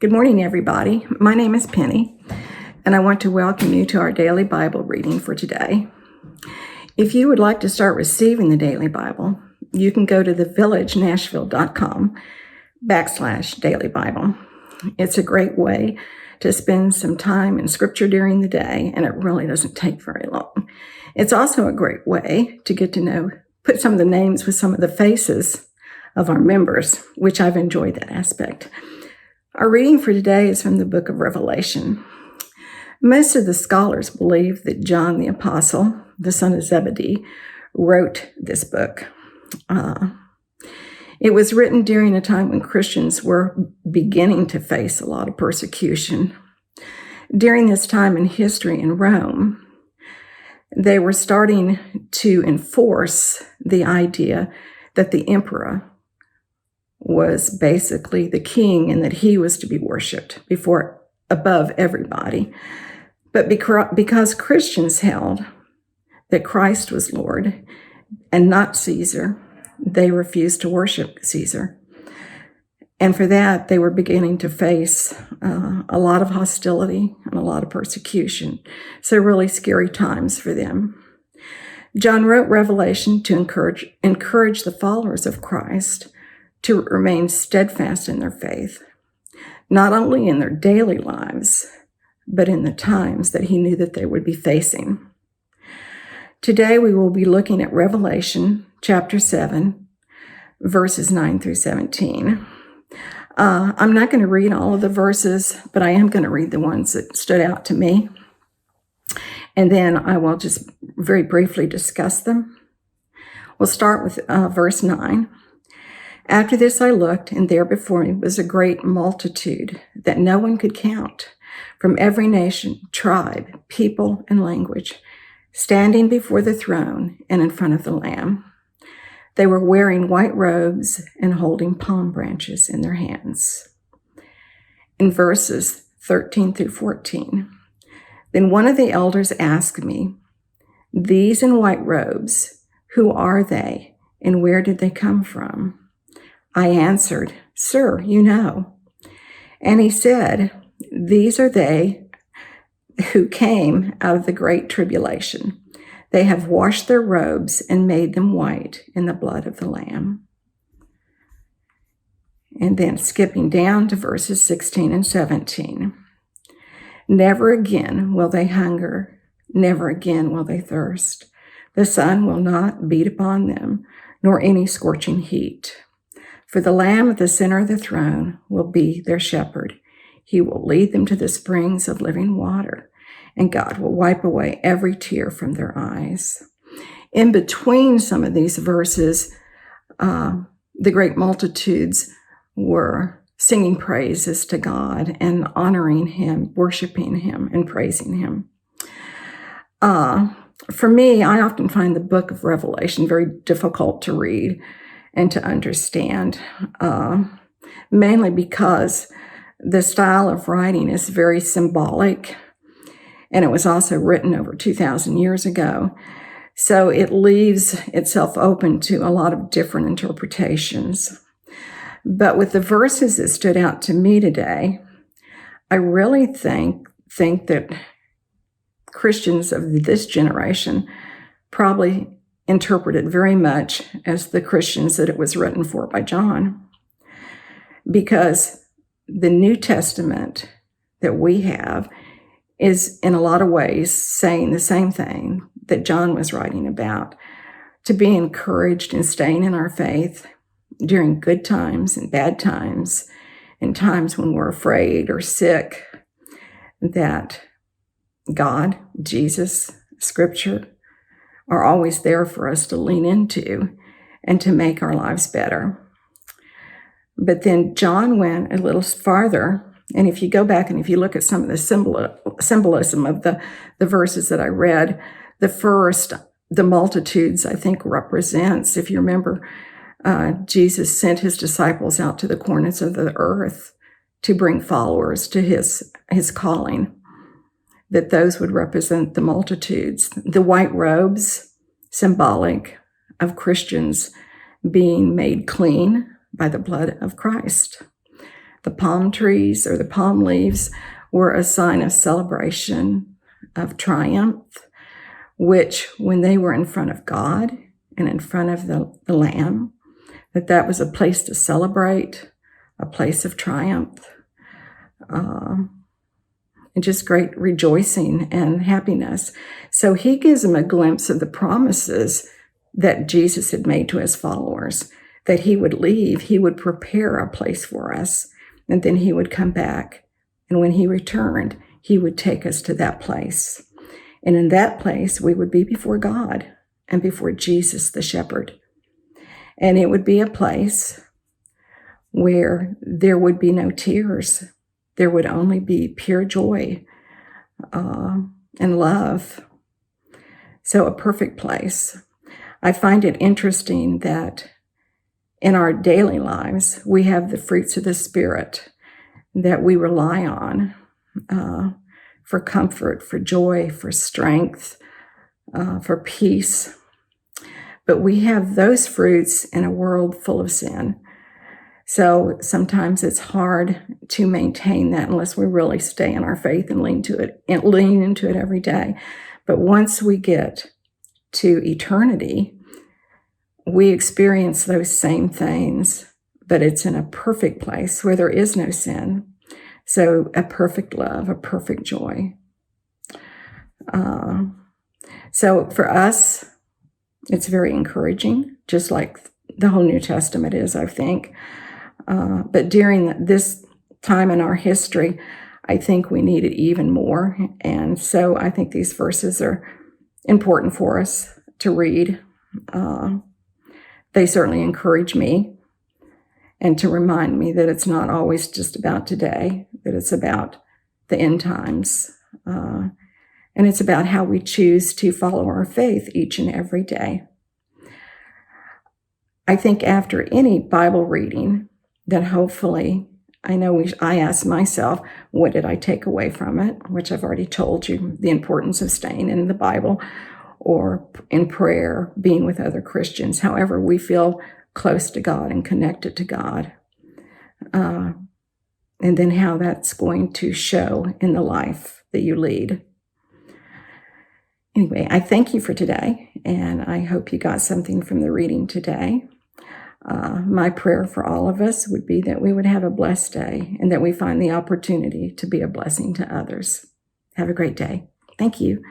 Good morning, everybody. My name is Penny, and I want to welcome you to our daily Bible reading for today. If you would like to start receiving the daily Bible, you can go to thevillagenashville.com/daily Bible. It's a great way to spend some time in scripture during the day, and it really doesn't take very long. It's also a great way to get to know, put some of the names with some of the faces of our members, which I've enjoyed that aspect. Our reading for today is from the book of Revelation. Most of the scholars believe that John the Apostle, the son of Zebedee, wrote this book. It was written during a time when Christians were beginning to face a lot of persecution. During this time in history in Rome, they were starting to enforce the idea that the emperor was basically the king and that he was to be worshipped above everybody. But because Christians held that Christ was Lord and not Caesar, they refused to worship Caesar. And for that, they were beginning to face a lot of hostility and a lot of persecution. So really scary times for them. John wrote Revelation to encourage the followers of Christ to remain steadfast in their faith, not only in their daily lives, but in the times that he knew that they would be facing. Today we will be looking at Revelation chapter 7, verses 9 through 17. I'm not going to read all of the verses, but I am going to read the ones that stood out to me. And then I will just very briefly discuss them. We'll start with verse 9. After this I looked, and there before me was a great multitude that no one could count, from every nation, tribe, people, and language, standing before the throne and in front of the Lamb. They were wearing white robes and holding palm branches in their hands. In verses 13 through 14, then one of the elders asked me, "These in white robes, who are they, and where did they come from?" I answered, "Sir, you know." And he said, "These are they who came out of the great tribulation. They have washed their robes and made them white in the blood of the Lamb." And then skipping down to verses 16 and 17. Never again will they hunger, never again will they thirst. The sun will not beat upon them, nor any scorching heat. For the Lamb at the center of the throne will be their shepherd. He will lead them to the springs of living water, and God will wipe away every tear from their eyes. In between some of these verses, the great multitudes were singing praises to God and honoring him, worshiping him, and praising him. For me, I often find the book of Revelation very difficult to read and to understand, mainly because the style of writing is very symbolic, and it was also written over 2,000 years ago. So it leaves itself open to a lot of different interpretations. But with the verses that stood out to me today, I really think that Christians of this generation probably interpreted very much as the Christians that it was written for by John, because the New Testament that we have is in a lot of ways saying the same thing that John was writing about, to be encouraged in staying in our faith during good times and bad times, and times when we're afraid or sick, that God, Jesus, Scripture are always there for us to lean into and to make our lives better. But then John went a little farther, and if you go back and if you look at some of the symbolism of the verses that I read, the multitudes, I think, represents, if you remember, Jesus sent his disciples out to the corners of the earth to bring followers to his calling, that those would represent the multitudes. The white robes, symbolic of Christians being made clean by the blood of Christ. The palm trees or the palm leaves were a sign of celebration, of triumph, which when they were in front of God and in front of the Lamb, that was a place to celebrate, a place of triumph, and just great rejoicing and happiness. So he gives them a glimpse of the promises that Jesus had made to his followers, that he would leave, he would prepare a place for us, and then he would come back. And when he returned, he would take us to that place. And in that place, we would be before God and before Jesus, the shepherd. And it would be a place where there would be no tears. There would only be pure joy and love. So a perfect place. I find it interesting that in our daily lives, we have the fruits of the Spirit that we rely on for comfort, for joy, for strength, for peace. But we have those fruits in a world full of sin. So sometimes it's hard to maintain that unless we really stay in our faith and lean into it every day. But once we get to eternity, we experience those same things, but it's in a perfect place where there is no sin. So a perfect love, a perfect joy. So for us, it's very encouraging, just like the whole New Testament is, I think. But during this time in our history, I think we need it even more. And so I think these verses are important for us to read. They certainly encourage me and to remind me that it's not always just about today, that it's about the end times. And it's about how we choose to follow our faith each and every day. I think after any Bible reading, that hopefully, I ask myself, what did I take away from it? Which I've already told you, the importance of staying in the Bible or in prayer, being with other Christians, however we feel close to God and connected to God. And then how that's going to show in the life that you lead. Anyway, I thank you for today, and I hope you got something from the reading today. My prayer for all of us would be that we would have a blessed day and that we find the opportunity to be a blessing to others. Have a great day. Thank you.